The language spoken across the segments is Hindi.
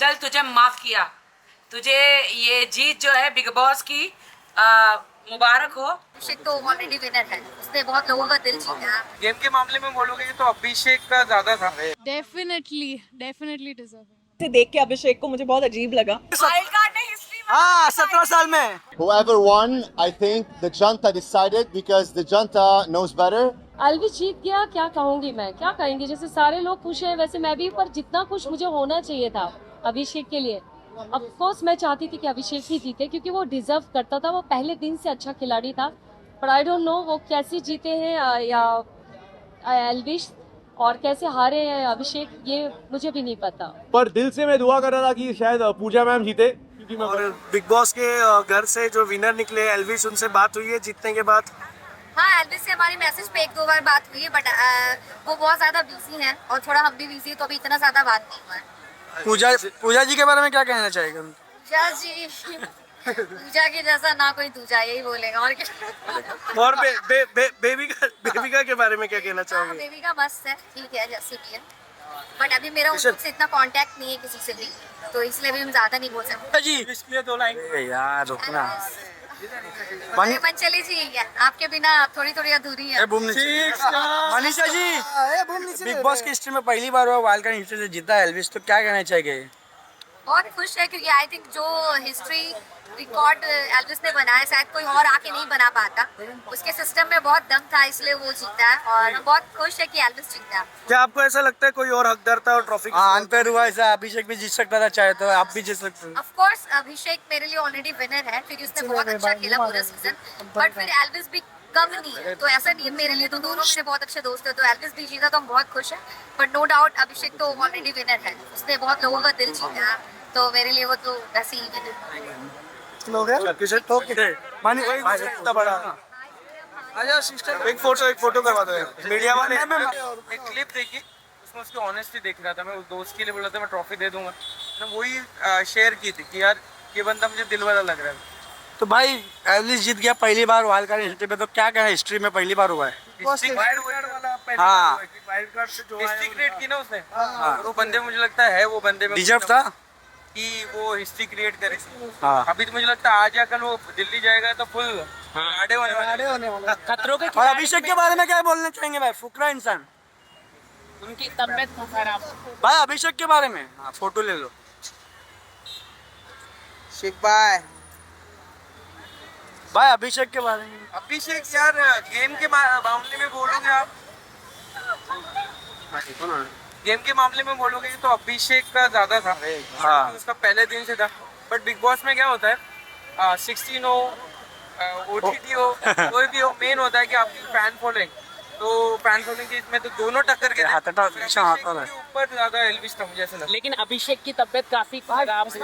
चल तुझे माफ किया, तुझे ये जीत जो है बिग बॉस की मुबारक हो। अभिषेक तो ऑलरेडी विनर है, उसने बहुत लोगों का दिल जीता। गेम के मामले में बोलोगे तो अभिषेक का ज्यादा था। Definitely deserving. से देख के अभिषेक को मुझे बहुत अजीब लगा। वाइल्ड कार्ड ने हिस्ट्री में हाँ 17 साल में Whoever won, I think the junta decided because the junta knows better. Elvish जीत गया, क्या कहूंगी मैं, क्या कहेंगे, जैसे सारे लोग खुश हैं वैसे मैं भी, पर जितना खुश मुझे होना चाहिए था अभिषेक के लिए, ऑफ कोर्स मैं चाहती थी कि अभिषेक ही जीते क्योंकि वो डिजर्व करता था, वो पहले दिन से अच्छा खिलाड़ी था। पर आई डोंट नो वो कैसे जीते हैं या एल्विस और कैसे हारे हैं अभिषेक, ये मुझे भी नहीं पता। पर दिल से मैं दुआ कर रहा था कि शायद पूजा मैम जीते, क्योंकि मैं और बिग बॉस के घर से जो विनर निकले एल्विस, उनसे बात हुई है जीतने के बाद। हाँ, एल्विस से हमारी मैसेज पे 1-2 बार बात हुई है, बट वो बहुत ज्यादा बिजी हैं और थोड़ा हम भी बिजी है, तो अभी इतना ज्यादा बात नहीं हुआ है। पूजा जी के बारे में क्या कहना चाहेगा? पूजा जी पूजा के जैसा ना कोई दूजा, यही बोलेगा और क्या। और बेबी का के बारे में क्या कहना चाहोगे? बेबी का मस्त है, ठीक है जैसे भी है, बट अभी मेरा उनसे इतना कांटेक्ट नहीं है किसी से भी, तो इसलिए भी हम ज्यादा नहीं बोल सकते। जी इसलिए 2 लाइन यार रुकना। चली जी, आपके बिना थोड़ी थोड़ी अधूरी है। मनीषा जी, बिग बॉस की हिस्ट्री में पहली बार हुआ वाइल्ड कार्ड हिस्ट्री से जीता एल्विस, तो क्या कहना चाहिए? बहुत खुश है क्योंकि आई थिंक जो हिस्ट्री रिकॉर्ड एल्विस ने बनाया शायद कोई और आके नहीं बना पाता, उसके सिस्टम में बहुत दम था, इसलिए वो जीता है और हम बहुत खुश है कि एल्विस जीता है। क्या आपको ऐसा लगता है कोई और हकदार था और ट्रॉफी? हाँ अनफेयर हुआ ऐसा, अभिषेक भी जीत सकता था, चाहे तो आप भी जीत सकते हैं। ऑफ कोर्स अभिषेक मेरे लिए ऑलरेडी विनर है क्योंकि उसने बहुत अच्छा खेला पूरा सीजन, बट फिर एल्विस भी कम नहीं है, तो ऐसा नहीं है मेरे लिए, तो दोनों मेरे बहुत अच्छे दोस्त हैं, तो एल्विस भी जीता तो हम बहुत खुश हैं, बट नो डाउट अभिषेक तो ऑलरेडी विनर है, उसने बहुत लोगों का दिल जीता, तो मेरे लिए वो तो वैसे ही विनर है। एक फोटो करवा दो मीडिया वाले। एक क्लिप देखी, उसमें उसकी ऑनेस्टी देख रहा था, मैं उस दोस्त के लिए बोला था मैं ट्रॉफी दे दूंगा, मैंने वही शेयर की थी कि यार ये बंदा मुझे दिल वाला लग रहा है। तो भाई एल्विस जीत गया पहली बार वाइल्ड कार्ड हिस्ट्री में, तो क्या कहें हिस्ट्री में पहली बार हुआ है? हाँ हिस्ट्री क्रिएट की ना उसने, वो बंदे मुझे लगता है वो बंदे में डिजर्व था कि वो हिस्ट्री क्रिएट करे। हाँ। अभी तो मुझे लगता है आज या कल वो दिल्ली जाएगा तो फुल आड़े होने वाला खतरों के। और अभिषेक के बारे में क्या बोलना चाहेंगे भाई? फुकरा इंसान, उनकी तबीयत खराब। भाई अभिषेक के बारे में फोटो ले लो। भाई अभिषेक के बारे में, अभिषेक यार गेम के मामले में बोलोगे आप, गेम के मामले में बोलोगे तो अभिषेक का ज्यादा था। हाँ। उसका पहले दिन से था, बट बिग बॉस में क्या होता है 16 हो OTT हो कोई भी हो, मेन होता है कि आपकी फैन फॉलोइंग, तो फैन फॉलोइंग के इसमें तो दोनों टक्कर के ऊपर ज्यादा एल्विस था मुझे ऐसा लगता। लेकिन अभिषेक की तबीयत काफी खराब है,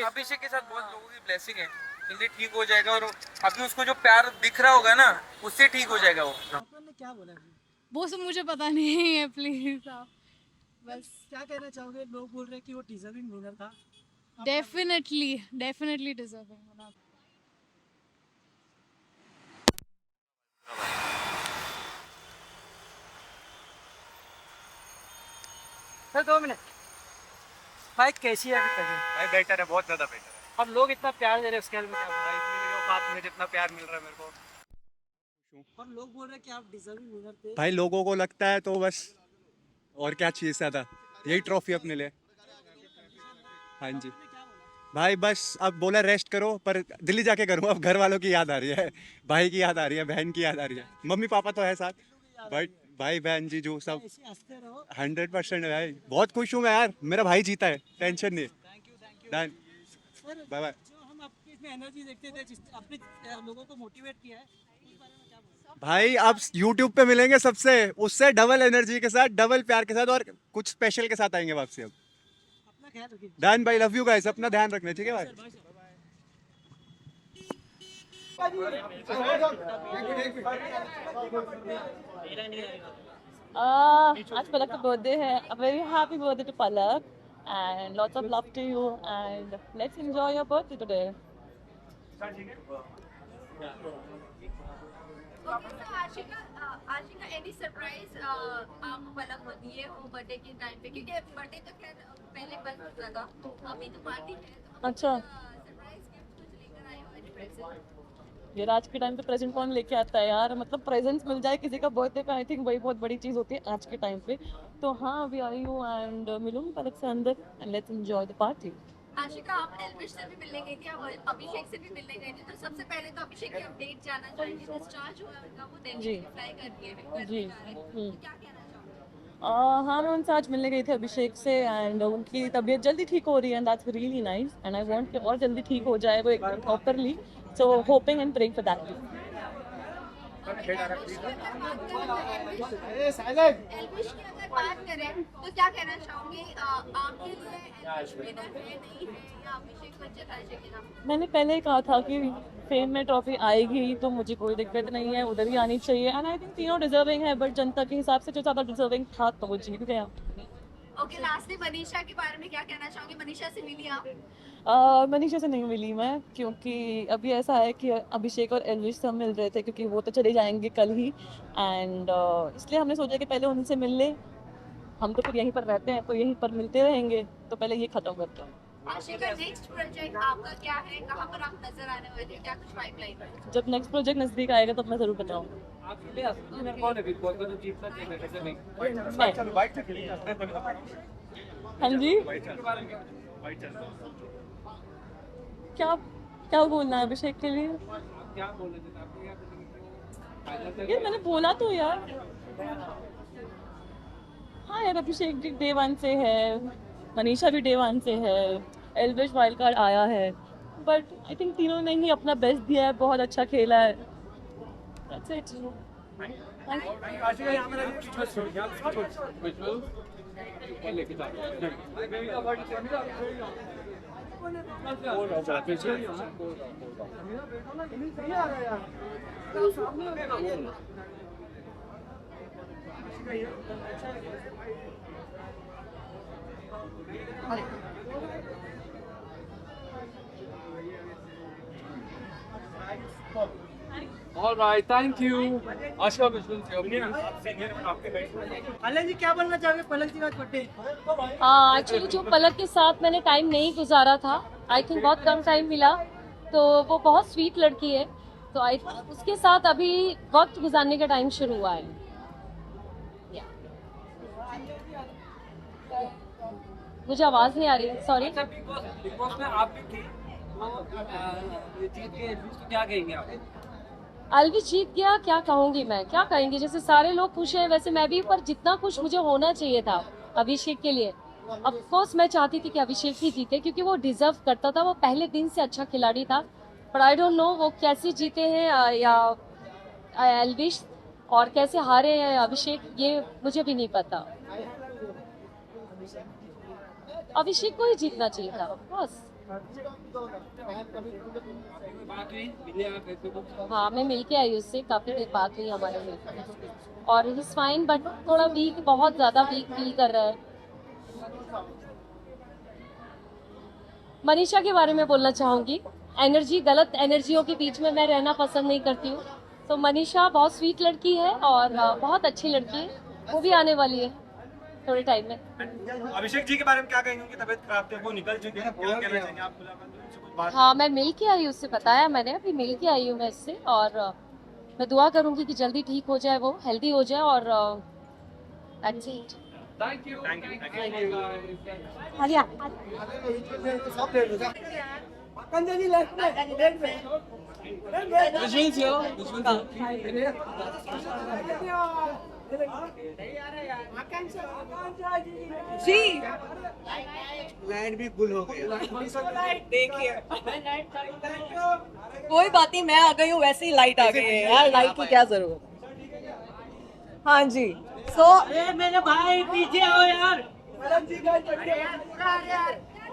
अभिषेक के साथ बहुत लोगों की ब्लेसिंग है, जल्दी ठीक हो जाएगा, और अभी उसको जो प्यार दिख रहा होगा ना उससे ठीक हो जाएगा वो। क्या बोला वो सब मुझे पता नहीं है, प्लीज आप बस क्या कहना चाहोगे? लोग बोल रहे हैं कि वो डिजर्विंग विनर था। Definitely deserving. सर 2 मिनट भाई, कैसी है अभी? भाई बेटर है, बहुत ज्यादा बेटर है। अब लोग इतना प्यार दे रहे हैं उसके में क्या भाई इतनी बात में जितना प्यार मिल रहा है मेरे को, और लोग बोल रहे हैं कि आप डिजर्विंग विनर थे। भाई लोगों को लगता है तो बस, और क्या चाहिए ज्यादा, यही ट्रॉफी अपने लिए। हाँ जी भाई, बस अब बोला रेस्ट करो, पर दिल्ली जाके करूँ, अब घर वालों की याद आ रही है, भाई की याद आ रही है, बहन की याद आ रही है, मम्मी पापा तो है साथ, बट भाई बहन जी जो सब 100% है भाई। बहुत खुश हूँ मैं यार, मेरा भाई जीता है, टेंशन नहीं। Done, bye bye. जो हम आपकी इसमें एनर्जी देखते थे, आपने लोगों को मोटिवेट किया है, उस बारे में क्या बोलते? भाई आप YouTube पे मिलेंगे सबसे, उससे डबल एनर्जी के साथ, डबल प्यार के साथ, और कुछ स्पेशल के साथ आएंगे वापसी। अब अपना ख्याल रखिए। डन भाई, लव यू गाइस, अपना ध्यान रखना, ठीक है भाई। आज पलक का बर्थडे है, a very happy birthday to Palak and lots of love to you and let's enjoy your birthday today. Ashika any surprise आप पलक को दिए हो बर्थडे के टाइम पे, क्योंकि बर्थडे तो खैर लगा अभी तो पार्टी है अच्छा सरप्राइज गिफ्ट कुछ लेकर आए हो एनी प्रेजेंट यार आज के टाइम पे प्रेजेंट कौन लेके आता है यार, मतलब प्रेजेंट्स मिल जाए किसी का बर्थडे पे, आई थिंक वही बहुत बड़ी चीज़ होती है आज के टाइम पे। तो हाँ अभी आई हूँ एंड मिलूंगी पलक से अंदर and let's enjoy the party. Ashika आप एल्विश से भी मिलने गई थी और अभिषेक से भी मिलने गई थी तो सबसे पहले तो अभिषेक की अपडेट जानना चाहेंगे डिस्चार्ज हुआ उनका वो दिल्ली जी। फ्लाई कर दिए हैं जी। तो क्या कहना चाहोगे हाँ मैं उनसे आज मिलने गई थी अभिषेक से एंड उनकी तबीयत जल्दी ठीक हो रही है and that's really nice and I want कि और जल्दी ठीक हो जाए वो एकदम properly, so hoping and praying for that. Elvish की अगर बात करें तो क्या कहना चाहोगे आपके लिए एल्विश विनर है नहीं है या अभिषेक बच्चन आशिक के नाम मैंने पहले ही कहा था कि फेम में ट्रॉफी आएगी तो मुझे कोई दिक्कत नहीं है, उधर ही आनी चाहिए एंड आई थिंक तीनों डिजर्विंग है, बट जनता के हिसाब से जो ज़्यादा डिजर्विंग था तो वो जीत गया। ओके लास्टली मनीषा के बारे में क्या कहना चाहोगे मनीषा से मिली आप मनीषा से नहीं मिली मैं क्योंकि अभी ऐसा है कि अभिषेक और एल्विश सब मिल रहे थे क्योंकि वो तो चले जाएंगे कल ही एंड इसलिए हमने सोचा कि पहले उनसे मिल ले, हम तो फिर यहीं पर रहते हैं तो यहीं पर मिलते रहेंगे, तो पहले ये खत्म करते हैं। आशिका नेक्स्ट प्रोजेक्ट आपका क्या है कहाँ पर आप नजर आने वाले हैं क्या कुछ पाइपलाइन है जब नेक्स्ट प्रोजेक्ट नज़दीक आएगा तब मैं ज़रूर बताऊँगी। हाँ जी क्या क्या बोलना है अभिषेक के लिए? यार मैंने बोला तो यार, हाँ यार अभिषेक भी डे 1 से है, मनीषा भी डे 1 से है, एल्विश वाइल्ड कार्ड आया है, बट आई थिंक तीनों ने ही अपना बेस्ट दिया है, बहुत अच्छा खेला है। That's it. All right, thank you. आशा बिल्कुल आलिया जी क्या बोलना चाहोगे पलक जी का बर्थडे? एक्चुअली जो पलक के साथ मैंने टाइम नहीं गुजारा था, आई थिंक बहुत कम टाइम मिला, तो वो बहुत स्वीट लड़की है, तो आई उसके साथ अभी वक्त गुजारने का टाइम शुरू हुआ है। मुझे आवाज़ नहीं आ रही, सॉरी। बिग बॉस में आप भी थी तो जीत के क्या कहेंगे आप? एल्विश जीत गया, क्या कहूँगी मैं, क्या कहेंगे, जैसे सारे लोग खुश हैं वैसे मैं भी, पर जितना खुश मुझे होना चाहिए था अभिषेक के लिए, ऑफ कोर्स मैं चाहती थी कि अभिषेक ही जीते क्योंकि वो डिजर्व करता था, वो पहले दिन से अच्छा खिलाड़ी था, पर आई डोंट नो वो कैसे जीते हैं या एल्विश और कैसे हारे हैं अभिषेक, ये मुझे भी नहीं पता। अभिषेक को ही जीतना चाहिए था बस। हाँ मैं मिल के आई उससे, काफी देर बात हुई हमारे में और ही इज फाइन, बट थोड़ा वीक, बहुत ज्यादा वीक फील कर रहा है। मनीषा के बारे में बोलना चाहूंगी, एनर्जी, गलत एनर्जियों के बीच में मैं रहना पसंद नहीं करती हूँ, तो मनीषा बहुत स्वीट लड़की है और बहुत अच्छी लड़की है, वो भी आने वाली है थोड़े टाइम में। अभिषेक जी के बारे में क्या कहेंगे? उनकी तबीयत खराब थी, वो निकल चुके हैं, क्या कहना चाहेंगे आप? हाँ मैं मिल के आई, उससे बताया मैंने, अभी मिल के आई हूँ मैं इससे, और मैं दुआ करूंगी कि जल्दी ठीक हो जाए, वो हेल्दी हो जाए और that's it. Thank you. Aliya कंजन जी लेफ्ट में जी लैंड भी फुल हो गया। देखिए कोई बात नहीं, मैं आ गई हूँ, वैसे ही लाइट आ गई है यार, लाइट की क्या जरूरत। हाँ जी, मेरे भाई पीछे आओ यार।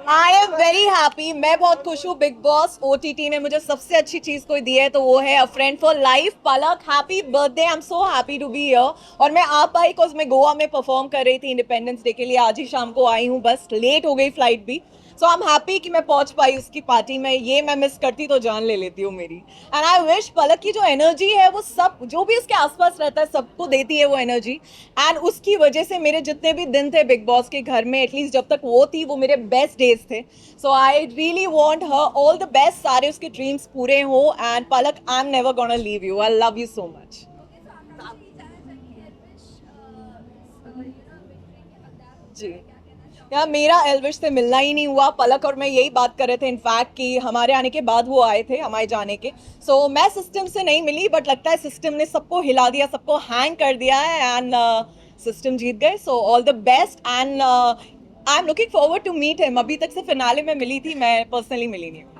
आई एम वेरी हैप्पी, मैं बहुत खुश हूँ। बिग बॉस OTT ने मुझे सबसे अच्छी चीज कोई दी है तो वो है a friend for life. Palak, happy birthday, I am so happy to be here. और मैं आ पाई बिकॉज मैं गोवा में परफॉर्म कर रही थी इंडिपेंडेंस डे के लिए, आज ही शाम को आई हूँ, बस लेट हो गई फ्लाइट भी, सो आई एम हैप्पी कि मैं पहुंच पाई उसकी पार्टी में. ये मैं मिस करती तो जान ले लेती हूँ मेरी. एंड आई विश पलक की जो एनर्जी है वो सब जो भी उसके आसपास रहता है सबको देती है वो एनर्जी. एंड उसकी वजह से मेरे जितने भी दिन थे बिग बॉस के घर में, एटलीस्ट जब तक वो थी, वो मेरे बेस्ट डेज थे. So I really want her all the best. सारे उसके ड्रीम्स पूरे हो. And Palak, I am never gonna leave you. I love you so much. जी यार, मेरा एल्विश से मिलना ही नहीं हुआ. पलक और मैं यही बात कर रहे थे इनफैक्ट कि हमारे आने के बाद वो आए थे, हमारे जाने के. सो मैं सिस्टम से नहीं मिली, बट लगता है सिस्टम ने सबको हिला दिया, सबको हैंग कर दिया है. एंड सिस्टम जीत गए. So all the best. And I am looking forward to meet him. अभी तक से फिनाले में मिली थी, मैं पर्सनली मिली नहीं हूँ.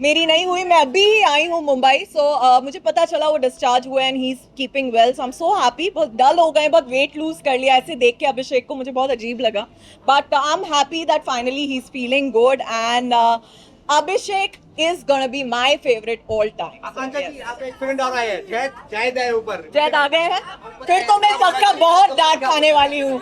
मेरी नहीं हुई. मैं अभी ही आई हूँ मुंबई. सो मुझे पता चला वो डिस्चार्ज हुए and he is keeping well. So I am so happy. बहुत डल हो गए, बहुत वेट लूज कर लिया. ऐसे देख के अभिषेक को मुझे बहुत अजीब लगा. But I am happy that finally he is feeling good. And Abhishek is gonna be my favourite all time. Zaid आ गए हैं, फिर तो मैं पक्का बहुत डांट खाने वाली हूँ.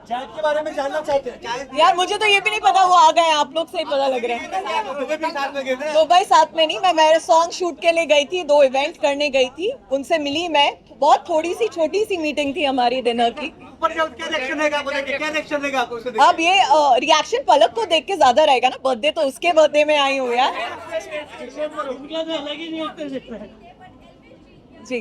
जैद के बारे में जानना चाहते हैं. यार मुझे तो ये भी नहीं पता वो आ गए. आप लोग से ही पता लग रहा है. दुबई साथ में नहीं, मैं मेरे सॉन्ग शूट के लिए गई थी, 2 इवेंट करने गई थी. उनसे मिली मैं. बहुत थोड़ी सी छोटी सी मीटिंग थी हमारी डिनर की. क्या रिएक्शन रहेगा, क्या रिएक्शन रहेगा आपको उसको देख अब ये रिएक्शन पलक को देख के ज्यादा रहेगा ना. बर्थडे तो उसके बर्थडे में आई हूँ यार. उनका तो अलग ही नहीं होता है. जी,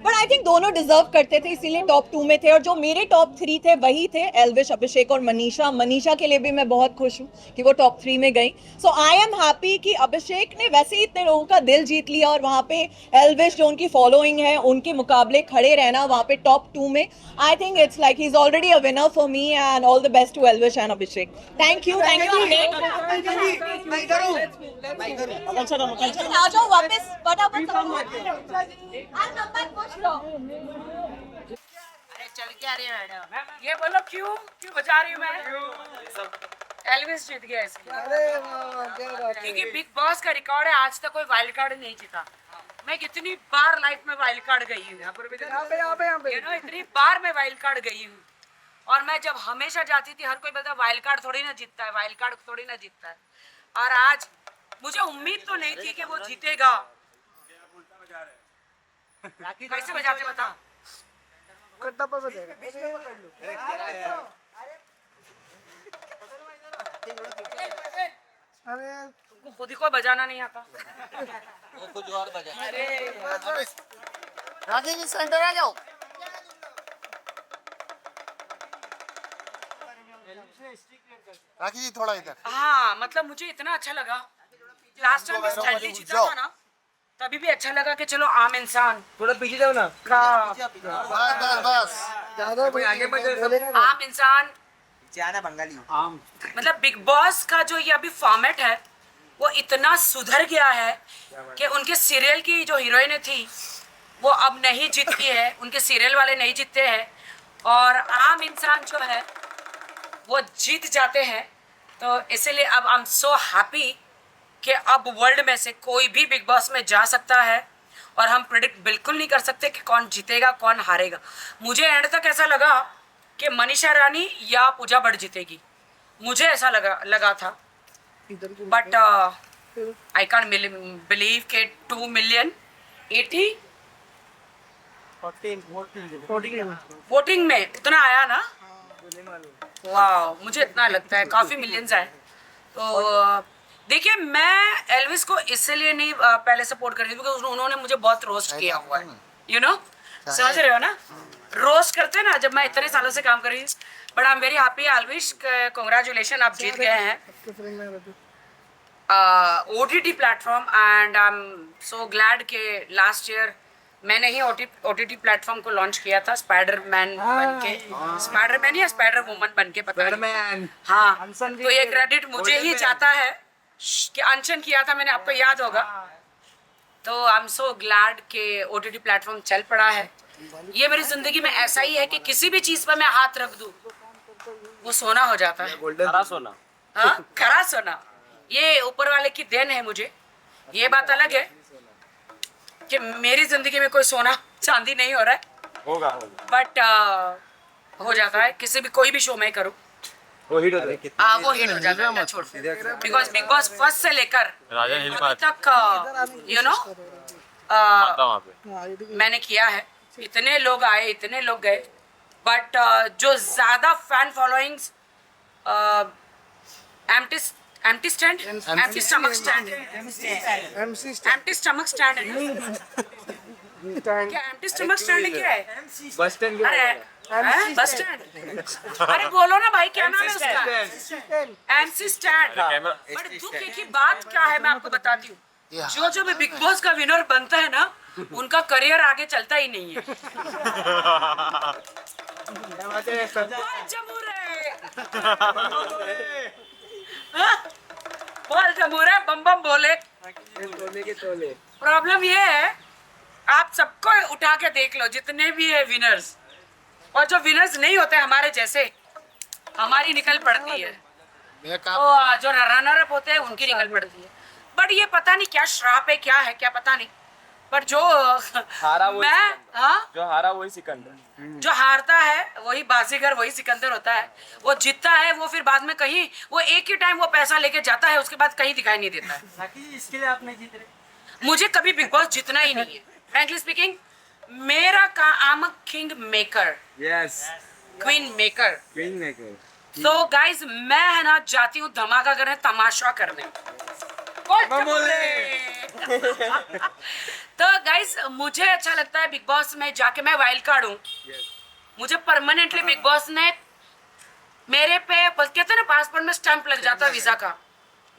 बट आई थिंक दोनों डिजर्व करते थे, इसीलिए टॉप 2 में थे. और जो मेरे टॉप 3 थे वही थे एल्विश, अभिषेक और मनीषा. मनीषा के लिए भी मैं बहुत खुश हूँ कि वो टॉप 3 में गई. सो आई एम हैप्पी कि अभिषेक ने वैसे ही इतने लोगों का दिल जीत लिया और वहाँ पे एल्विश जो उनकी फॉलोइंग है उनके मुकाबले खड़े रहना वहाँ पे टॉप 2 में. I think it's like he is already a winner for me. And all the best to Elvish and Abhishek. Thank you. आ जाओ वापस अरे चल क्या रही है मैडम, ये बोलो क्यों क्यों बचा रही हूँ मैं. एल्विस जीत गया इसलिए क्योंकि बिग बॉस का रिकॉर्ड है, आज तक कोई वाइल्ड कार्ड नहीं जीता. मैं कितनी बार लाइफ में वाइल्ड कार्ड गई हूँ, इतनी बार मैं वाइल्ड कार्ड गई हूँ. और मैं जब हमेशा जाती थी, हर कोई बोलता वाइल्ड कार्ड थोड़ी ना जीतता है, वाइल्ड कार्ड थोड़ी ना जीतता है. और आज मुझे उम्मीद तो नहीं थी कि वो जीतेगा. कैसे बजाते बताओ. खुद ही को बजाना नहीं आता. कुछ और बजा. राखी जी सेंटर आ जाओ. राखी जी थोड़ा इधर. हाँ मतलब मुझे इतना अच्छा लगा. लास्ट टाइम स्टैंडली जीता था ना, तभी भी अच्छा लगा कि चलो आम इंसान. थोड़ा पीछे जाओ ना. बस आम इंसान बंगाली आम. मतलब बिग बॉस का जो ये अभी फॉर्मेट है वो इतना सुधर गया है कि उनके सीरियल की जो हीरोइनें थी वो अब नहीं जीतती है, उनके सीरियल वाले नहीं जीतते हैं और आम इंसान जो है वो जीत जाते हैं. तो इसीलिए अब आई एम सो हैप्पी कि अब वर्ल्ड में से कोई भी बिग बॉस में जा सकता है और हम प्रेडिक्ट बिल्कुल नहीं कर सकते कि कौन जीतेगा कौन हारेगा. मुझे एंड तक ऐसा लगा कि मनीषा रानी या पूजा भट्ट जीतेगी, मुझे ऐसा लगा था. बट आई कांट बिलीव के 2 मिलियन 80 वोटिंग में उतना आया ना. वाह, मुझे इतना लगता है काफ़ी मिलियंस आए. तो देखिए मैं एल्विस को इसलिए नहीं पहले सपोर्ट कर रही थी क्योंकि उन्होंने मुझे बहुत रोस्ट किया हुआ है. यू नो, समझ रहे हो ना, रोस्ट करते हैं ना जब मैं इतने सालों से काम कर रही हूँ. But I am very happy Elvish, congratulation, आप जीत गए हैं OTT platform. And I am so glad कि लास्ट ईयर मैंने ही OTT प्लेटफॉर्म को लॉन्च किया था, स्पाइडरमैन बन के. स्पाइडरमैन या स्पाइडर वुमन बन के, पता नहीं. हाँ, तो ये क्रेडिट मुझे ही जाता है कि अनशन किया था मैंने, आपको याद होगा. तो आई एम सो ग्लैड कि OTT प्लेटफॉर्म चल पड़ा है. ये मेरी जिंदगी में ऐसा ही है कि किसी भी चीज पर मैं हाथ रख दूं वो सोना हो जाता है. खरा सोना. हाँ, खरा सोना. ये ऊपर वाले की देन है मुझे. ये बात अलग है कि मेरी जिंदगी में कोई सोना चांदी नहीं हो रहा है. होगा बट हो जाता है किसी भी कोई भी शो में करूँ वो हिट होता है वो हिट हो जाता है छोड़ बिकॉज बिग बॉस फर्स्ट से लेकर अभी तक यू नो मैंने किया है, इतने लोग आए इतने लोग गए, बट जो ज्यादा fan followings empty stand empty stomach stand empty stomach stand क्या एम्प्टी स्टमक स्टैंड क्या है? बस स्टैंड अरे बस स्टैंड अरे बोलो ना भाई क्या नाम है उसका? MC stand. बट दुख की बात क्या है मैं आपको बताती हूँ, जो भी बिग बॉस का विनर बनता है ना उनका करियर आगे चलता ही नहीं है। बोल जमूरे बम बम बोले। प्रॉब्लम ये है आप सबको उठा के देख लो जितने भी है विनर्स, और जो विनर्स नहीं होते हमारे जैसे हमारी निकल पड़ती है, तो जो रनर अप होते हैं उनकी निकल पड़ती है। बट ये पता नहीं क्या श्राप है क्या है क्या पता नहीं, बट जो हारा वो जो हारा वही सिकंदर, जो हारता है वही बाजीगर वही सिकंदर होता है। वो जीतता है वो फिर बाद में कहीं वो एक ही टाइम वो पैसा लेके जाता है, उसके बाद कहीं दिखाई नहीं देता है। इसके लिए आप नहीं जीत रहे? मुझे कभी बिग बॉस जीतना ही नहीं है, फ्रैंकली स्पीकिंग। मेरा का I am a king maker, yes queen maker. Queen maker. तो गाइज मैं है ना जाती हूँ धमाका करने, तमाशा करने। तो गाइज मुझे अच्छा लगता है बिग बॉस में जाके, मैं वाइल्ड कार्ड हूँ। मुझे परमानेंटली बिग बॉस ने मेरे पे कहते हैं ना पासपोर्ट में स्टैंप लग जाता है वीजा का,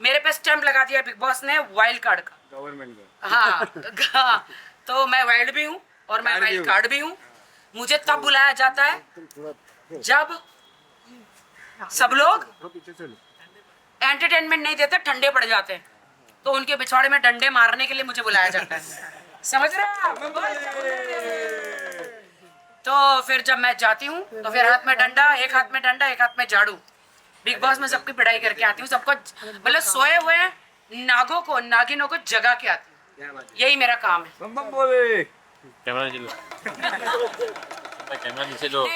मेरे पे स्टैंप लगा दिया बिग बॉस ने वाइल्ड कार्ड का, गवर्नमेंट का। हाँ तो मैं वाइल्ड भी हूँ और मैं वाइल्ड कार्ड भी हूँ। मुझे तब बुलाया जाता है जब सब लोग एंटरटेनमेंट नहीं देते, ठंडे पड़ जाते हैं, तो उनके पिछवाड़े में डंडे मारने के लिए मुझे बुलाया जाता है, समझ रहे हैं? तो फिर जब मैं जाती हूँ तो फिर हाथ में डंडा, एक हाथ में डंडा एक हाथ में झाड़ू। बिग बॉस में सबकी पिटाई करके आती हूँ, सबको मतलब सोए हुए नागों को नागिनों को जगा के आती हूँ, यही मेरा काम है। बम बम बोले। नहीं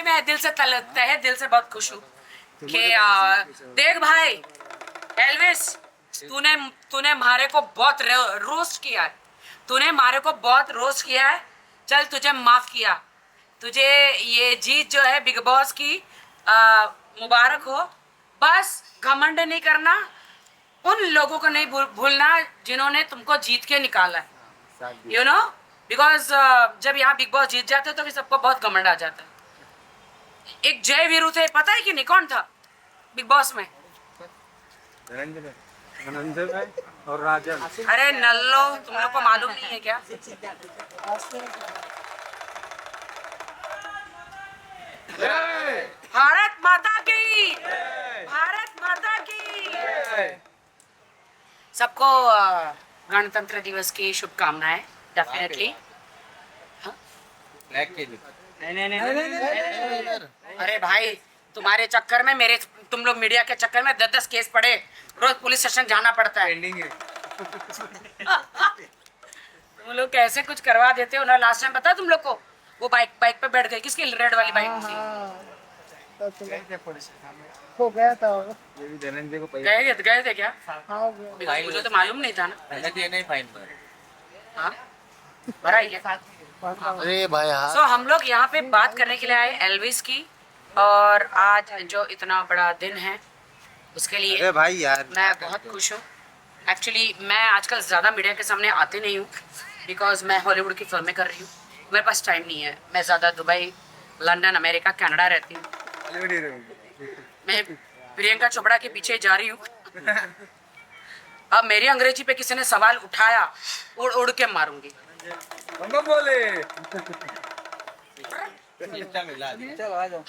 मैं दिल से तहे दिल से बहुत खुश हूँ कि देख भाई एल्विस, तूने मारे को बहुत रोस्ट किया है, तूने मारे को बहुत रोस्ट किया है, चल तुझे माफ किया, तुझे ये जीत जो है बिग बॉस की मुबारक हो। बस घमंड नहीं करना, उन लोगों को नहीं भूलना जिन्होंने तुमको जीत के निकाला है, यू नो, बिकॉज जब यहाँ बिग बॉस जीत जाते तो फिर सबको बहुत घमंड आ जाता है। एक जय वीरू थे, पता है कि नहीं कौन था बिग बॉस में? धनंजय और राजन। अरे नल्लो, तुम लोग को मालूम नहीं है क्या? भारत माता की, भारत माता की। सबको गणतंत्र दिवस की शुभकामनाएं डेफिनेटली। अरे भाई तुम्हारे चक्कर में मेरे, तुम लोग मीडिया के चक्कर में 10-10 केस पड़े, रोज पुलिस स्टेशन जाना पड़ता है। तुम लोग कैसे कुछ करवा देते हो ना। लास्ट टाइम पता है तुम लोग को, वो बाइक पे बैठ गई, किसकी रेड वाली बाइक थी? हो गया था ये भी धनंजय को गए थे क्या? हाँ मुझे तो मालूम नहीं था ना। हाँ भरा ही क्या? अरे भाई हाँ। सो हम लोग यहाँ पे बात करने के लिए आए एल्विस की, और आज जो इतना बड़ा दिन है उसके लिए अरे भाई यार मैं बहुत खुश हूँ। एक्चुअली मैं आजकल ज़्यादा मीडिया के सामने आते नहीं हूँ बिकॉज मैं हॉलीवुड की फिल्में कर रही हूँ, मेरे पास टाइम नहीं है। मैं ज़्यादा दुबई, लंदन, अमेरिका, कनाडा रहती हूँ। मैं प्रियंका चोपड़ा के पीछे जा रही हूँ। अब मेरी अंग्रेजी पे किसी ने सवाल उठाया, उड़ उड़ के मारूंगी। बोले।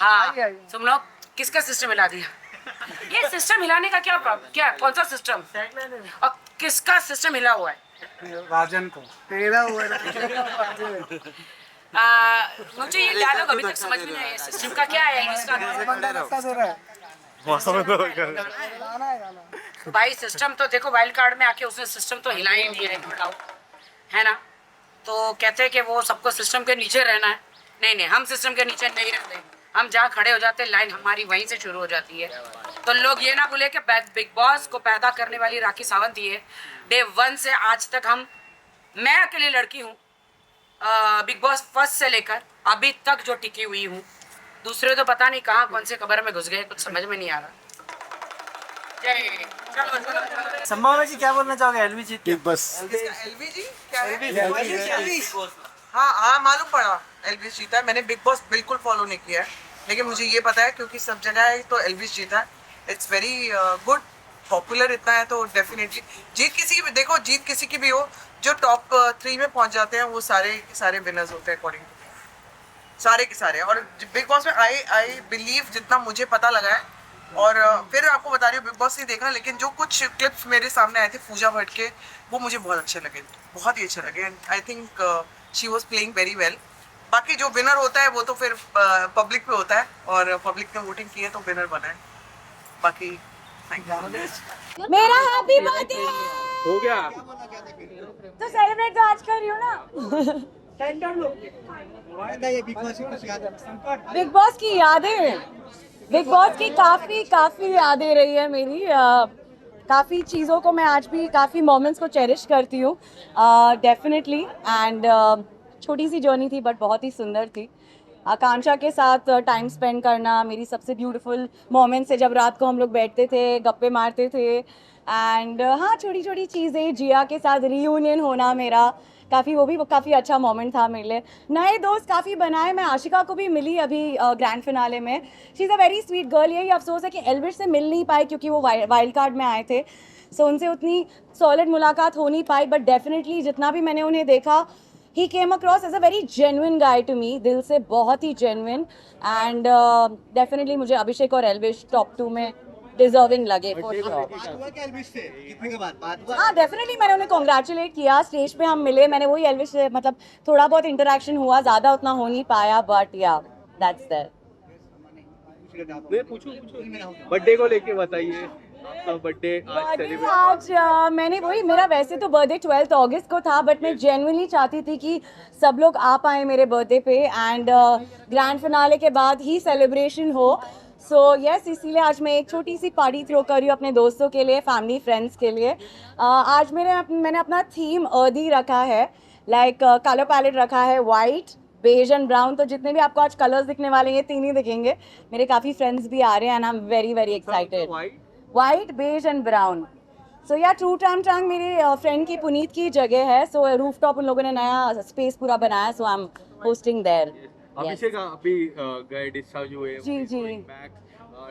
हाँ तुम लोग किसका सिस्टम हिला दिया? ये सिस्टम हिलाने का क्या प्रॉब्लम, क्या कौन सा सिस्टम, और किसका सिस्टम हिला हुआ है? राजन को तेरा हुआ ना। मुझे ये डायलॉग अभी तक समझ में नहीं आया, सिस्टम का क्या है इसका? बंदा रास्ता दे रहा है। भाई सिस्टम तो देखो, वाइल्ड कार्ड में आके उसने सिस्टम तो हिला ही नहीं है, है ना। तो कहते हैं कि वो सबको सिस्टम के नीचे रहना है, नहीं नहीं, हम सिस्टम के नीचे नहीं रहते। हम जहाँ खड़े हो जाते लाइन हमारी वहीं से शुरू हो जाती है। तो लोग ये ना भूले कि बिग बॉस को पैदा करने वाली राखी सावंत ही है। डे 1 से आज तक मैं अकेली लड़की हूँ बिग बॉस फर्स्ट से लेकर अभी तक जो टिकी हुई हूँ। दूसरे तो पता नहीं कहाँ कौन से कब्र में घुस गए, कुछ समझ में नहीं आ रहा। चलो संभावना जी क्या बोलना चाहोगे एलवी जीत के? बस एलवी जी क्या है? हाँ मालूम पड़ा एलविस जीता है। मैंने बिग बॉस बिल्कुल फॉलो नहीं किया है, लेकिन मुझे ये पता है क्योंकि सब जगह है तो एलविस जीता है। इट्स वेरी गुड, पॉपुलर इतना है तो डेफिनेटली जीत किसी की भी, देखो जीत किसी की भी हो, जो टॉप 3 में पहुंच जाते हैं वो सारे विनर्स होते हैं अकॉर्डिंग टू सारे के सारे। और बिग बॉस में आई बिलीव जितना मुझे पता लगा है, और फिर आपको बता रही हूँ बिग बॉस नहीं देखा, लेकिन जो कुछ क्लिप्स मेरे सामने आए थे पूजा भट्ट के, वो मुझे बहुत अच्छे लगे, बहुत ही अच्छे लगे। And I think she was playing very well. बाकी जो विनर होता है वो तो फिर पब्लिक पे होता है, और पब्लिक ने वोटिंग की है तो विनर बना है। बाकी थैंक यू। मेरा हैप्पी बर्थडे हो गया तो सेलिब्रेट तो आज कर रही हूँ ना। बिग बॉस की यादें, बिग बॉस की काफ़ी यादें रही है मेरी। काफ़ी चीज़ों को मैं आज भी, काफ़ी मोमेंट्स को चेरिश करती हूँ डेफिनेटली। एंड छोटी सी जर्नी थी बट बहुत ही सुंदर थी। आकांक्षा के साथ टाइम स्पेंड करना मेरी सबसे ब्यूटीफुल मोमेंट्स है, जब रात को हम लोग बैठते थे, गप्पे मारते थे। एंड हाँ, छोटी छोटी चीज़ें, जिया के साथ रीयूनियन होना मेरा वो भी काफ़ी अच्छा मोमेंट था मेरे लिए। नए दोस्त काफ़ी बनाए, मैं आशिका को भी मिली अभी ग्रैंड फिनाले में। She is a very sweet girl. यही अफसोस है कि एल्विश से मिल नहीं पाई क्योंकि वो वाइल्ड कार्ड में आए थे, सो उनसे उतनी सॉलिड मुलाकात हो नहीं पाई। बट डेफिनेटली जितना भी मैंने उन्हें देखा, he came across as a very genuine guy to me, दिल से बहुत ही जेन्युइन। एंड डेफिनेटली मुझे अभिषेक और एल्विश टॉप 2 में डिजर्विंग लगे। हाँ डेफिनेटली मैंने उन्हें कॉन्ग्रेचुलेट किया, स्टेज पे हम मिले, मैंने वही एल्विश से मतलब थोड़ा बहुत इंटरेक्शन हुआ, ज़्यादा उतना हो नहीं पाया, बट या दैट्स दैट। बर्थडे को लेके बताइए, आपका बर्थडे आज सेलिब्रेट। आज मैंने वही, मेरा वैसे तो बर्थडे 12 अगस्त को था, बट मैं जेन्युइनली चाहती थी कि सब लोग आ पाए मेरे बर्थडे पे, एंड ग्रैंड फिनाले के बाद ही सेलिब्रेशन हो। सो यस, इसीलिए आज मैं एक छोटी सी पार्टी थ्रो कर रही हूँ अपने दोस्तों के लिए, फैमिली फ्रेंड्स के लिए। आज मैंने अपना थीम अर्दी रखा है, लाइक कलर पैलेट रखा है, वाइट, बेज एंड ब्राउन। तो जितने भी आपको आज कलर्स दिखने वाले हैं, 3 ही दिखेंगे। मेरे काफ़ी फ्रेंड्स भी आ रहे हैं and I am very very excited. White, beige and brown. So yeah true टांग मेरे फ्रेंड की, पुनीत की जगह है। सो रूफटॉप उन लोगों ने नया स्पेस पूरा बनाया, सो आई एम होस्टिंग देयर। अभिषेक अभी गए डिस्चार्ज हुए, जी।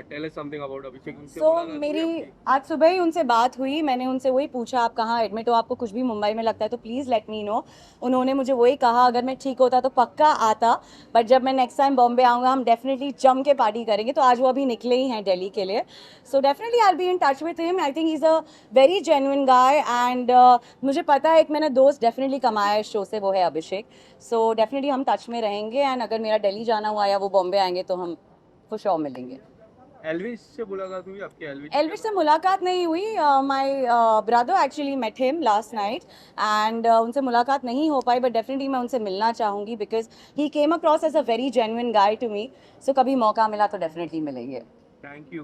टेल अस समथिंग अबाउट अभिषेक। सो मेरी आज सुबह ही उनसे बात हुई, मैंने उनसे वही पूछा आप कहाँ एडमिट हो, आपको कुछ भी मुंबई में लगता है तो प्लीज़ लेट मी नो। उन्होंने मुझे वही कहा, अगर मैं ठीक होता तो पक्का आता, बट जब मैं नेक्स्ट टाइम बॉम्बे आऊँगा हम डेफिनेटली जम के पार्टी करेंगे। तो आज वो अभी निकले ही हैं दिल्ली के लिए। So definitely I will be in touch with him. I think he is a very genuine guy, and मुझे पता है एक मैंने दोस्त डेफिनेटली कमाया है इस शो से, वो है अभिषेक। सो डेफिनेटली हम टच में रहेंगे, एंड अगर मेरा दिल्ली जाना हुआ या वो बॉम्बे आएंगे तो हम फॉर श्योर मिलेंगे। एल्विश से मुलाकात हुई आपकी? एल्विश से मुलाकात नहीं हुई, my brother actually met him last night, and उनसे मुलाकात नहीं हो पाई, बट डेफिनेटली मैं उनसे मिलना चाहूँगी because he came across as a very genuine guy to me. So कभी मौका मिला तो डेफिनेटली मिलेंगे। Thank you.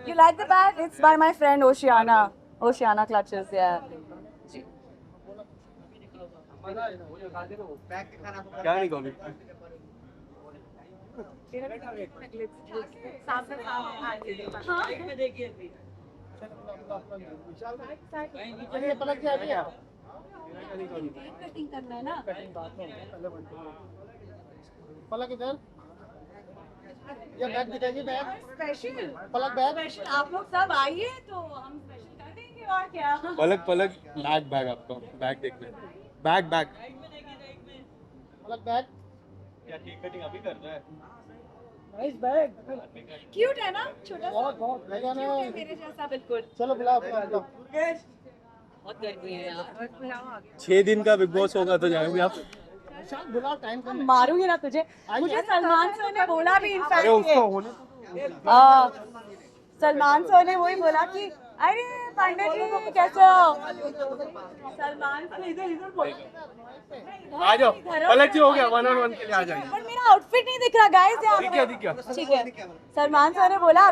You like the bag? It's by my friend Oceana Clutches, yeah. क्या नहीं कहोगे? पलक इधर, ये बैग दिखाइए, बैग स्पेशल, पलक बैग स्पेशल। आप लोग सब आइए तो हम स्पेशल कर देंगे, और क्या। पलक बैग आपका बैग देखना, बैग पलक बैग क्या केक कटिंग अभी कर रहा है? नाइस बैग, क्यूट है ना, छोटा सा, बहुत क्यूट है, मेरे जैसा बिल्कुल। चलो बुलाओ। बहुत गर्मी है यार। 6 दिन का बिग बॉस होगा तो जाएंगे आप? बुलाओ, टाइम कम है। मारूंगी ना तुझे। मुझे सलमान सर ने बोला भी, इनफैक्ट उसको होने सलमान सर ने वही बोला कि अरे पांडे जी कैसे हो? सलमान आ जाओ, पलक जी हो गया, 1-on-1 के लिए आ जाइए। पर मेरा आउटफिट नहीं दिख रहा गाइस यहाँ पे। दिख गया। ठीक है। सलमान सर ने बोला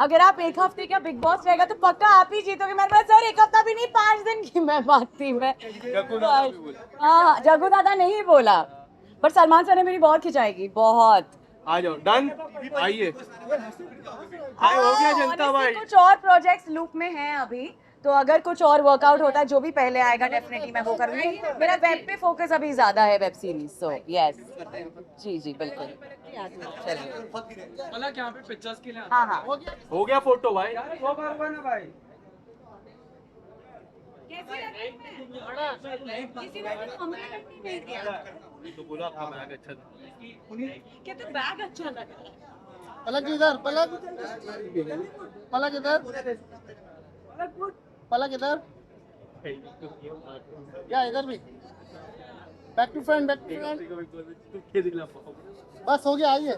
अगर आप एक हफ्ते का बिग बॉस रहेगा तो पक्का आप ही जीतोगे। मैंने बोला सर एक हफ्ता भी नहीं 5 दिन की मैं बात थी मैं। हाँ जग्गू दादा नहीं बोला पर सलमान सर ने मेरी बहुत खिंचाई की बहुत। आ जाओ, डन, आइए। हो गया जनता भाई। कुछ और प्रोजेक्ट्स लूप में हैं अभी तो अगर कुछ और वर्कआउट होता है जो भी पहले आएगा डेफिनेटली मैं वो करूंगी। मेरा वेब पे फोकस अभी ज्यादा है वेब सीरीज सो यस जी जी बिल्कुल। पलक यहाँ पे पिक्चर्स के लिए हाँ हाँ हो गया फोटो भाई। वो करवा ना भाई। तो बोला आपका बैग अच्छा था। क्या तो बैग अच्छा लगा। पलक इधर, पलक इधर, पलक इधर, या इधर भी। बैक टू फ्रंट, बस हो गया, आइए।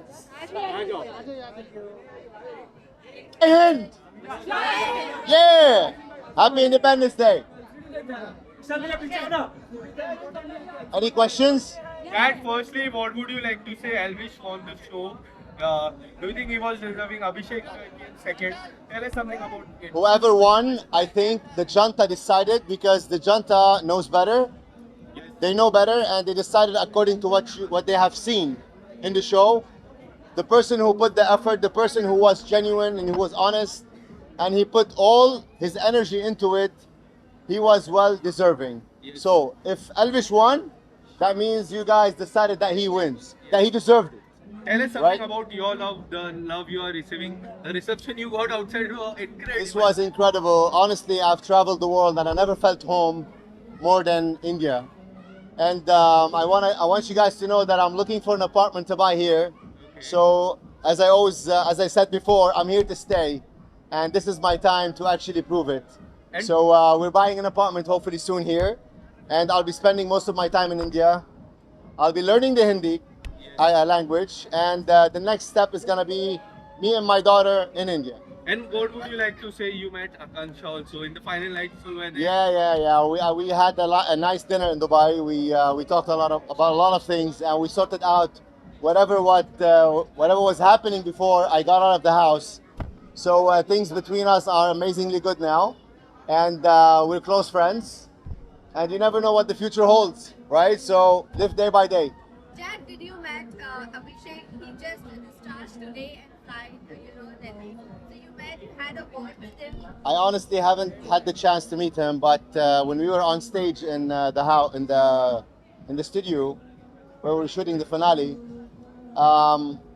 Yeah, happy Independence Day. Any questions? Dad, firstly, what would you like to say Elvish on the show? Do you think he was deserving Abhishek second? Tell us something about it. Whoever won, I think the junta decided because the junta knows better. They know better, and they decided according to what they have seen in the show. The person who put the effort, the person who was genuine and who was honest, and he put all his energy into it, he was well deserving. Yes. So if Elvish won, that means you guys decided that he wins, that he deserved it. Tell us something Right. about your love, the love you are receiving. The reception you got outside was incredible. This was incredible. Honestly, I've traveled the world and I never felt home more than India. And I want you guys to know that I'm looking for an apartment to buy here. So as I said before, I'm here to stay, and this is my time to actually prove it. And- So we're buying an apartment hopefully soon here, and I'll be spending most of my time in India. I'll be learning the Hindi language, and the next step is gonna be me and my daughter in India. And what would you like to say? You met Akansha also in the final night. So when Yeah. We had a nice dinner in Dubai. We talked about a lot of things, and we sorted out whatever was happening before I got out of the house. So things between us are amazingly good now, and we're close friends. And you never know what the future holds, right? So live day by day. Dad, did you met Abhishek? He just discharged today and flight, Delhi. So you had a word with him. I honestly haven't had the chance to meet him, but when we were on stage in the house in the studio where we were shooting the finale,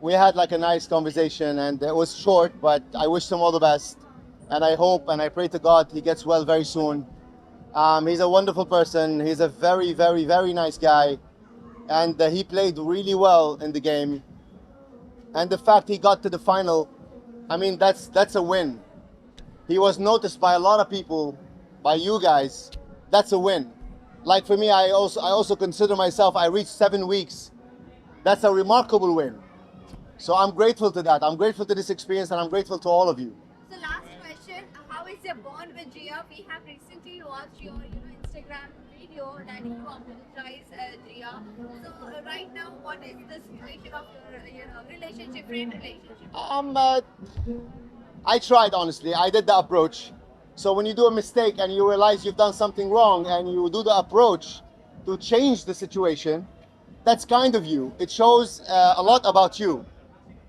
we had like a nice conversation, and it was short, but I wish him all the best, and I hope and I pray to God he gets well very soon. He's a wonderful person. He's a very, very, very nice guy, and he played really well in the game. And the fact he got to the final, I mean, that's a win. He was noticed by a lot of people, by you guys. That's a win. Like for me, I also consider myself, I reached 7 weeks. That's a remarkable win. So I'm grateful to that. I'm grateful to this experience, and I'm grateful to all of you. So last question, how is your bond with Jia? We have recently watched your Instagram video that you apologize Jia. So right now, what is the situation of your relationship, friend relationship? I tried, honestly. I did the approach. So when you do a mistake and you realize you've done something wrong and you do the approach to change the situation, that's kind of you. It shows a lot about you.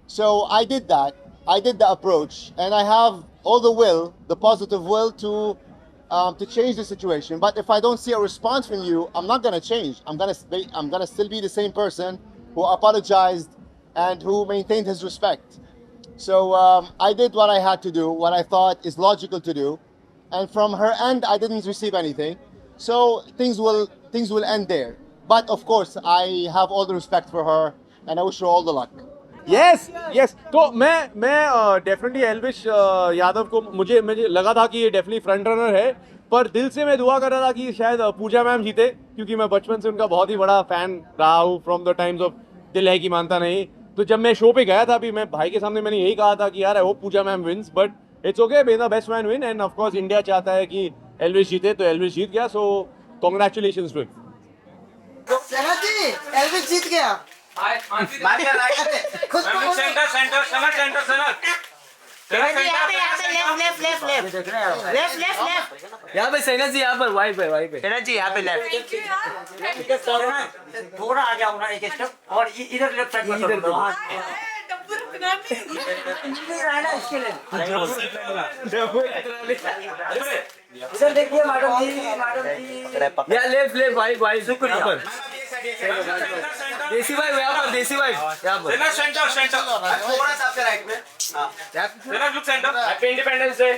So I did that. I did the approach, and I have all the will, the positive will to change the situation. But if I don't see a response from you, I'm not gonna change. I'm gonna still be the same person who apologized and who maintained his respect. So I did what I had to do, what I thought is logical to do, and from her end, I didn't receive anything. So things will end there. But of course, I have all the respect for her, and I wish her all the luck. yes. तो मैं डेफिनेटली एल्विश यादव को मुझे लगा था कि ये डेफिनेटली फ्रंट रनर है, पर दिल से मैं दुआ कर रहा था कि शायद पूजा मैम जीते, क्योंकि मैं बचपन से उनका बहुत ही बड़ा फैन रहा हूँ फ्रॉम द टाइम्स ऑफ दिल है कि मानता नहीं। तो जब मैं शो पे गया था, अभी मैं भाई के सामने मैंने यही कहा था कि यार I hope Pooja ma'am wins, but it's okay, may the best man win, and of course India चाहता है कि एल्विस जीते, तो एल्विस जीत गया, so congratulations to him. Sana ji Elvish जीत गया। खुद को सेंटर सेंटर सनक सेंटर सनक यहाँ पे सैना जी, यहाँ पर वाई पे सैना जी यहाँ पे लेफ्ट। थोड़ा आगे आओ ना एक स्टेप, और इधर लेफ्ट साइड में इधर इधर देखिए मैडम जी, या लेफ्ट लेफ्ट वाई शुक्रिया। देसी भाई यहाँ पर, देसी भाई यहाँ पर सेंटर सेंटर थोड़ा सा आपके राइट में। Centre look centre. Happy independence day.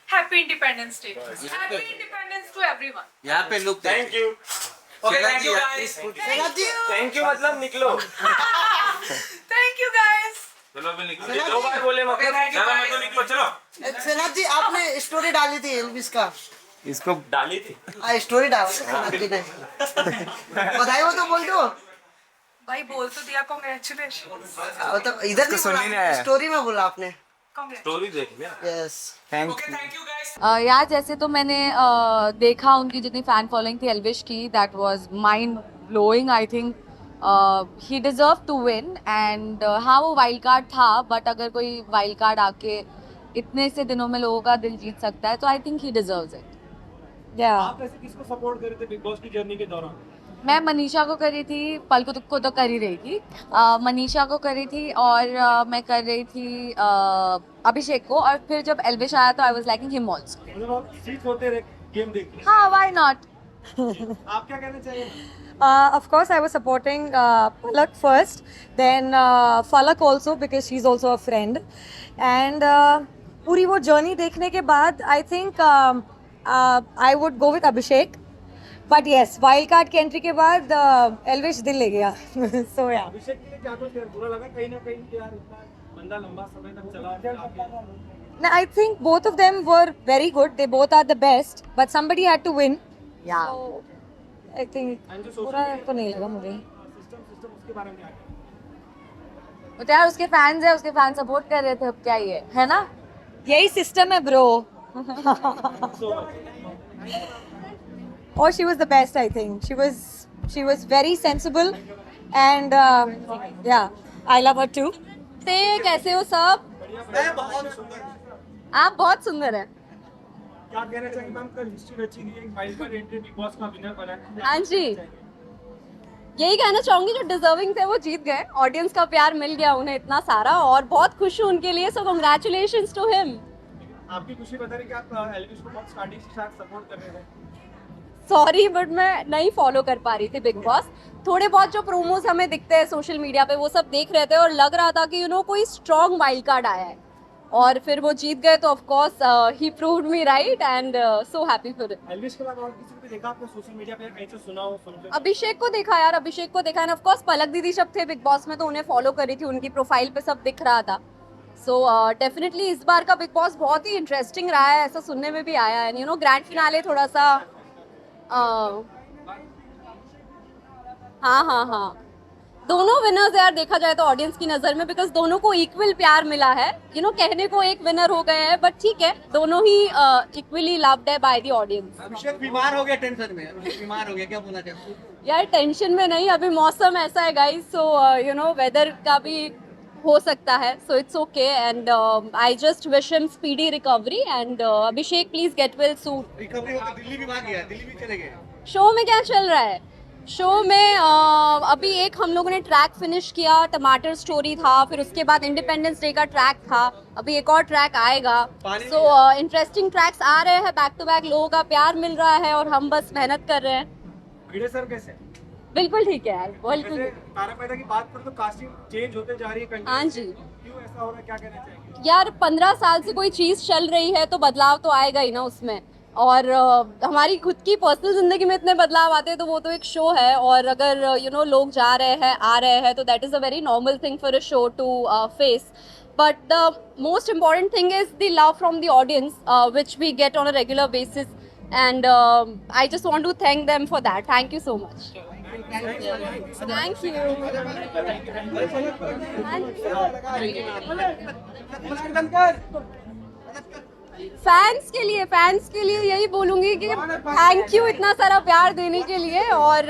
Happy independence day. Happy independence to everyone. यहाँ पे look. Thank you. Okay thank you guys. Thank you मतलब निकलो। Thank you guys. चलो अभी निकलो, 2 बार बोले मगर चलो मैं तो निकलो, चलो। सना जी आपने स्टोरी डाली थी एल्विस का, इसको डाली थी स्टोरी डाल बधाई हो तो बोल दो भाई, बोल तो दिया कांग्रेचुलेशन। तो इधर नहीं बोला, स्टोरी में बोला आपने। स्टोरी देख लिया। Yes thank you guys. यार जैसे तो मैंने देखा उनकी जितनी फैन फॉलोइंग थी एल्विश की, that was mind blowing. I think he deserve to win, and हाँ वो वाइल्ड कार्ड था, बट अगर कोई वाइल्ड कार्ड आके इतने से दिनों में लोगों का दिल जीत सकता है, तो आई थिंक ही डिजर्व्स इट। या आप ऐसे किसको सपोर्ट कर रहे थे बिग बॉस की जर्नी के दौरान? मैं मनीषा को करी थी, पल को तो कर ही रही थी, मनीषा को करी थी, और मैं कर रही थी अभिषेक को, और फिर जब एल्विश आया तो I was liking him also. मतलब आप सीट होते रहे गेम देखते। हाँ, व्हाई नॉट। आप क्या कहना चाहिए? Of course, I was supporting Palak first, then Falak also because she's also a friend, and पूरी वो journey देखने के बाद I think I would go with Abhishek, but yes, wild card की entry के बाद Elvish दिल ले गया, so yeah. अभिषेक के लिए क्या कुछ बुरा लगा कहीं ना कहीं कि यार इतना बंदा लंबा समय तक चला आगे? No, I think both of them were very good. They both are the best, but somebody had to win. Yeah. So, I think बुरा तो नहीं लगा मुझे। सिस्टम उसके बारे में क्या कहना? तो यार उसके फैंस है, उसके फैन सपोर्ट कर रहे थे, अब क्या ही है ना? यही सिस्टम है ब्रो। और she was the best, I think. She was very sensible, and yeah, I love her too. कैसे हो सब? आप बहुत सुंदर हैं। क्या कहना चाहिए मैम? कल हिस्ट्री रची गई, एक wild card entry big boss का विनर बना है। हाँ जी, यही कहना चाहूंगी, जो डिजर्विंग थे वो जीत गए, ऑडियंस का प्यार मिल गया उन्हें इतना सारा, और बहुत खुश हूँ उनके लिए, सो कांग्रेचुलेशंस टू हिम। आपकी खुशी बता रही कि आप एल्विश को बहुत स्टार्टिंग से शायद सपोर्ट कर रहे थे। सॉरी, बट मैं नहीं फॉलो कर पा रही थी बिग बॉस। थोड़े बहुत जो प्रोमोज हमें दिखते हैं सोशल मीडिया पे वो सब देख रहे थे, और लग रहा था कि कोई स्ट्रॉन्ग वाइल्ड कार्ड आया है, और फिर वो जीत गए, तो of course he proved me right, and so happy for it. Elvish के बाद और किसी को देखा आपने सोशल मीडिया पे कहीं से सुना हो सुनते? अभिषेक को देखा यार, अभिषेक को देखा, एंड ऑफ कोर्स पलक दीदी जब थे बिग बॉस में तो उन्हें फॉलो करी थी, उनकी प्रोफाइल पे सब दिख रहा था। सो डेफिनेटली इस बार का बिग बॉस बहुत ही इंटरेस्टिंग रहा है, ऐसा सुनने में भी आया है। ग्रैंड फिनाले थोड़ा सा हाँ दोनों विनर्स यार देखा जाए तो ऑडियंस की नजर में, बिकॉज दोनों को इक्वल प्यार मिला है। कहने को एक विनर हो गए हैं, बट ठीक है, दोनों ही इक्वली लव्ड है बाय द ऑडियंस। अभिषेक बीमार हो गया, टेंशन में बीमार हो गया, क्या बोलना चाहते हो? यार टेंशन में नहीं, अभी मौसम ऐसा है गाइस, सो वेदर का भी हो सकता है, so it's okay, and I just wish him speedy recovery, and Abhishek please get well soon. Recovery होकर दिल्ली भी भाग गया, दिल्ली भी चले गए। शो में क्या चल रहा है? शो में अभी एक हम लोगों ने ट्रैक फिनिश किया, टमाटर स्टोरी था, फिर उसके बाद इंडिपेंडेंस डे का ट्रैक था, अभी एक और ट्रैक आएगा। सो इंटरेस्टिंग ट्रैक्स आ रहे हैं बैक टू बैक, लोगों का प्यार मिल रहा है और हम बस मेहनत कर रहे हैं। भिड़े सर कैसे? बिल्कुल ठीक है यार, बिल्कुल। तारा पैदा की बात करें तो कास्टिंग चेंज होते जा रही है। हाँ जी, क्यों ऐसा हो रहा है, क्या कहना चाहेंगे? यार 15 साल से कोई चीज़ चल रही है तो बदलाव तो आएगा ही ना उसमें, और हमारी खुद की पर्सनल जिंदगी में इतने बदलाव आते हैं तो वो तो एक शो है, और अगर लोग जा रहे हैं आ रहे हैं तो that is a very normal thing for a show to face, but the most important thing is the love from the audience which we get on a regular basis, and I just want to thank them for that. Thank you so much. Thank you. Fans के लिए यही बोलूंगी कि थैंक यू इतना सारा प्यार देने के लिए, और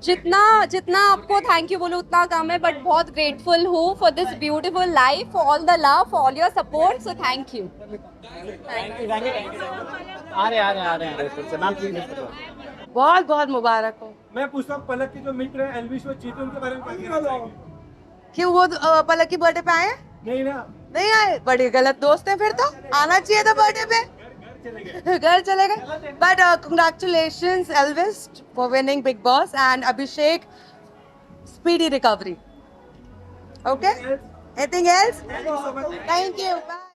जितना आपको थैंक यू बोलो उतना कम है, बट बहुत ग्रेटफुल हूँ for this beautiful life, for all the love, for all your support, so thank you. आ रहे हैं मैम प्लीज। बहुत बहुत मुबारक हो। मैं पूछता हूँ पलक के जो मित्र हैं एल्विश वो जीते उनके बारे में क्या कहना चाहेंगे? क्यों वो पलक की बर्थडे पे आए हैं? नहीं ना, नहीं आए, बड़ी गलत दोस्त हैं फिर तो, आना चाहिए था बर्थडे पे, घर चले गए। But congratulations Elvish for winning Bigg Boss, and Abhishek speedy recovery. Okay, anything else? Thank you, bye.